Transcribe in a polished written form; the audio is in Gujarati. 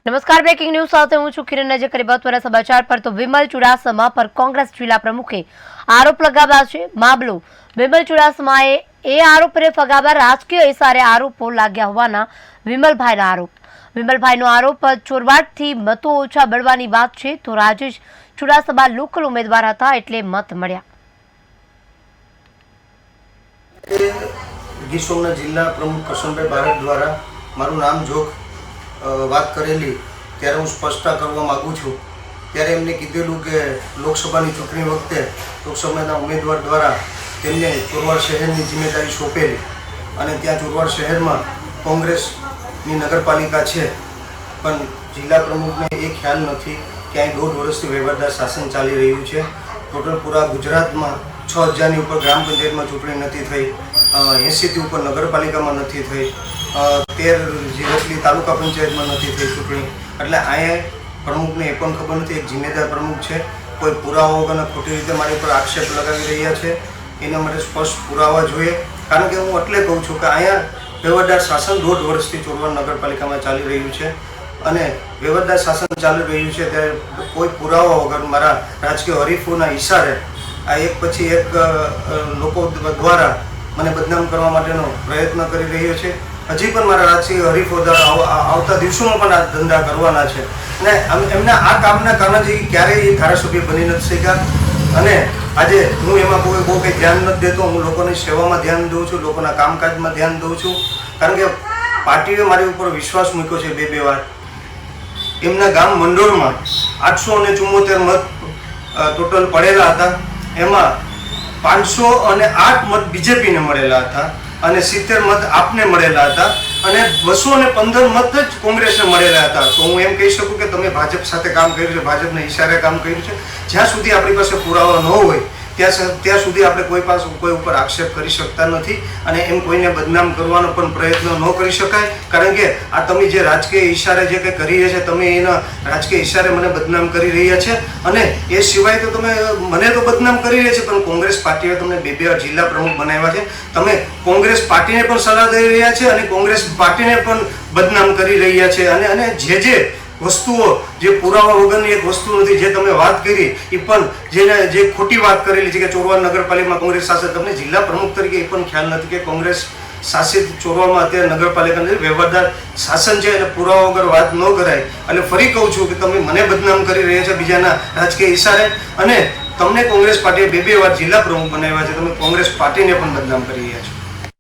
नमस्कार, ब्रेकिंग न्यूज साथ हूं છું કિરણ નજર કરી બતવાના સમાચાર પર। તો વિમલ ચુડાસમા પર કોંગ્રેસ જિલ્લા પ્રમુખે આરોપ લગાવ્યા છે। મામલો વિમલ ચુડાસમાએ એ આરોપને ફગાવ્યા। રાજકીય ઇશારે આરોપો લાગ્યા હોવાના વિમલભાઈના આરોપ। વિમલભાઈનો આરોપ ચોરવાડથી મતો ઓછા મળવાની વાત છે। તો રાજેશ ચુડાસમા લોકલ ઉમેદવાર હતા એટલે મત મળ્યા। ગીર સોમનાથ जिला प्रमुख કરશનભાઈ બારડ द्वारा મારું નામ જોગ વાત કરેલી ત્યારે હું સ્પષ્ટતા કરવા માગું છું। ત્યારે એમને કીધેલું કે લોકસભાની ચૂંટણી વખતે લોકસભાના ઉમેદવાર દ્વારા તેમને ચોરવાડ શહેરની જિમ્મેદારી સોંપેલી અને ત્યાં ચોરવાડ શહેરમાં કોંગ્રેસની નગરપાલિકા છે, પણ જિલ્લા પ્રમુખને એ ખ્યાલ નથી કે અહીં 1.5 વર્ષથી વહીવટદાર શાસન ચાલી રહ્યું છે। ટોટલ પૂરા ગુજરાતમાં 6000ની ઉપર ગ્રામ પંચાયતમાં ચૂંટણી નથી થઈ, 80થી ઉપર નગરપાલિકામાં નથી થઈ, 13 જેટલી તાલુકા પંચાયતમાં નથી થઈ ચૂંટણી। એટલે અહીંયા પ્રમુખને એ પણ ખબર નથી, એક જિમ્મેદાર પ્રમુખ છે, કોઈ પુરાવા વગરના ખોટી રીતે મારી ઉપર આક્ષેપ લગાવી રહ્યા છે। એના માટે સ્પષ્ટ પુરાવા જોઈએ, કારણ કે હું એટલે કહું છું કે અહીંયા વહીવટદાર શાસન 1.5 વર્ષથી ચોરવાડ નગરપાલિકામાં ચાલી રહ્યું છે અને વહીવટદાર શાસન ચાલી રહ્યું છે ત્યારે કોઈ પુરાવા વગર મારા રાજકીય હરીફોના ઇશારે આ એક પછી એક લોકો દ્વારા મને બદનામ કરવા માટેનો પ્રયત્ન કરી રહ્યો છે। હજી પણ મારા રાજકીય હરીફો આવતા દિવસોમાં પણ આ ધંધા કરવાના છે અને એમના આ કામના કારણે જે ક્યારેય ધારાસભ્ય બની નથી શક્યા અને આજે હું એમાં બહુ કંઈ ધ્યાન નથી દેતો। હું લોકોની સેવામાં ધ્યાન દઉં છું, લોકોના કામકાજમાં ધ્યાન દઉં છું, કારણ કે પાર્ટીએ મારી ઉપર વિશ્વાસ મૂક્યો છે બે વાર। એમના ગામ મંડોળમાં 874 મત ટોટલ પડેલા હતા, એમાં 508 મત બીજેપીને મળેલા હતા અને 70 મત આપને મળેલા હતા અને 215 મત જ કોંગ્રેસને મળેલા હતા। તો હું એમ કહી શકું કે તમે ભાજપ સાથે કામ કર્યું છે, ભાજપના ઇશારે કામ કર્યું છે। જ્યાં સુધી આપણી પાસે પુરાવા ન હોય ત્યાં સુધી આપણે કોઈ ઉપર આક્ષેપ કરી શકતા નથી અને એમ કોઈને બદનામ કરવાનો પણ પ્રયત્ન ન કરી શકાય, કારણ કે આ તમે જે રાજકીય ઇશારે જે કંઈ કરી રહ્યા છે, તમે એના રાજકીય ઇશારે મને બદનામ કરી રહ્યા છે અને એ સિવાય તો તમે મને તો બદનામ કરી રહ્યા છે, પણ કોંગ્રેસ પાર્ટીએ તમને બે વાર જિલ્લા પ્રમુખ બનાવ્યા છે। તમે કોંગ્રેસ પાર્ટીને પણ સલાહ દઈ રહ્યા છે અને કોંગ્રેસ પાર્ટીને પણ બદનામ કરી રહ્યા છે અને જે વસ્તુઓ જે પુરાવા વગરની એક વસ્તુ નથી, જે તમે વાત કરી એ પણ જે ખોટી વાત કરેલી છે કે ચોરવાડ નગરપાલિકામાં કોંગ્રેસ શાસિત, તમને જિલ્લા પ્રમુખ તરીકે એ પણ ખ્યાલ નથી કે કોંગ્રેસ શાસિત ચોરવાડમાં અત્યારે નગરપાલિકાનું વહીવટદાર શાસન છે એટલે પુરાવા વગર વાત ન કરાય। એટલે ફરી કહું છું કે તમે મને બદનામ કરી રહ્યા છો બીજાના રાજકીય ઇશારે અને તમને કોંગ્રેસ પાર્ટીએ બે વાર જિલ્લા પ્રમુખ બનાવ્યા છે, તમે કોંગ્રેસ પાર્ટીને પણ બદનામ કરી રહ્યા છો।